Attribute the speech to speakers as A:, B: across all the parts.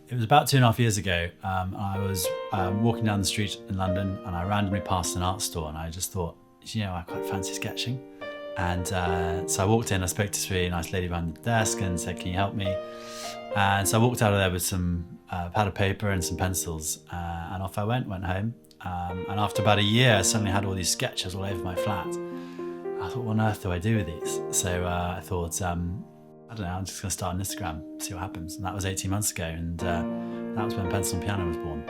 A: It was about 2.5 years ago. I was walking down the street in London and I randomly passed an art store and I just thought, I quite fancy sketching. And so I walked in, I spoke to this really nice lady behind the desk and said, can you help me? And so I walked out of there with some pad of paper and some pencils and off I went home. And after about a year, I suddenly had all these sketches all over my flat. I thought, what on earth do I do with these? So I thought, I don't know, I'm just going to start an Instagram, see what happens. And that was 18 months ago, and that was when Pencil and Piano was born.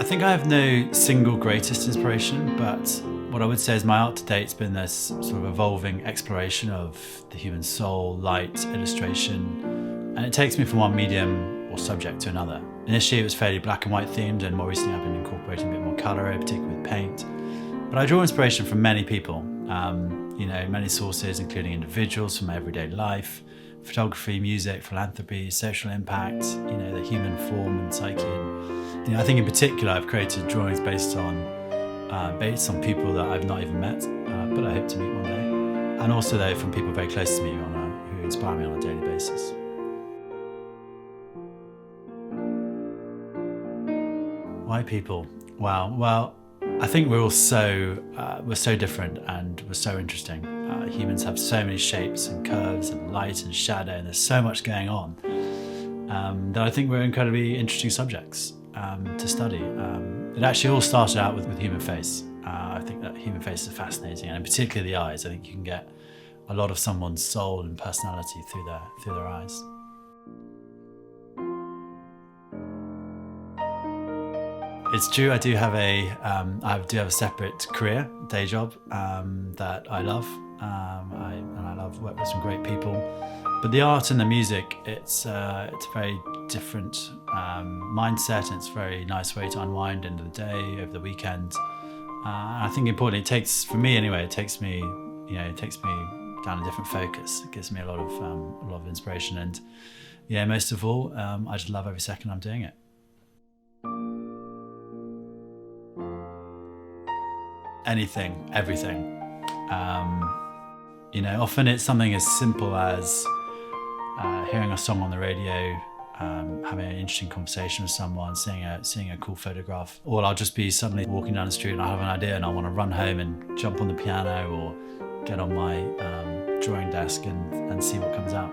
A: I think I have no single greatest inspiration, but what I would say is my art to date's been this sort of evolving exploration of the human soul, light, illustration, and it takes me from one medium or subject to another. Initially it was fairly black and white themed, and more recently I've been incorporating a bit more colour, particularly with paint. But I draw inspiration from many people, many sources, including individuals from my everyday life, photography, music, philanthropy, social impact, the human form and psyche. And, I think in particular I've created drawings based on people that I've not even met, but I hope to meet one day. And also though from people very close to me who inspire me on a daily basis. Why people? Wow. Well, I think we're all we're so different and we're so interesting. Humans have so many shapes and curves and light and shadow, and there's so much going on that I think we're incredibly interesting subjects to study. It actually all started out with human face. I think that human face is fascinating, and particularly the eyes. I think you can get a lot of someone's soul and personality through their eyes. It's true. I do have a separate career, day job that I love, and I love working with some great people. But the art and the music, it's a very different mindset, and it's a very nice way to unwind end of the day, over the weekend. I think importantly, it takes me down a different focus. It gives me a lot of inspiration, and most of all, I just love every second I'm doing it. Anything, everything. Often it's something as simple as hearing a song on the radio, having an interesting conversation with someone, seeing a cool photograph, or I'll just be suddenly walking down the street and I have an idea and I want to run home and jump on the piano or get on my drawing desk and see what comes out.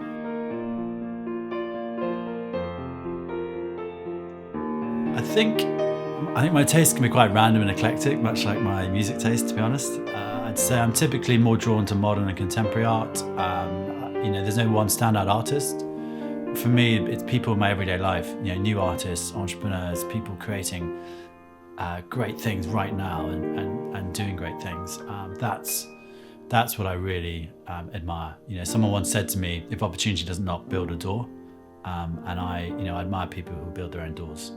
A: I think my taste can be quite random and eclectic, much like my music taste, to be honest. I'd say I'm typically more drawn to modern and contemporary art. There's no one standout artist. For me, it's people in my everyday life, new artists, entrepreneurs, people creating great things right now and doing great things. That's what I really admire. Someone once said to me, if opportunity does not build a door, and I admire people who build their own doors.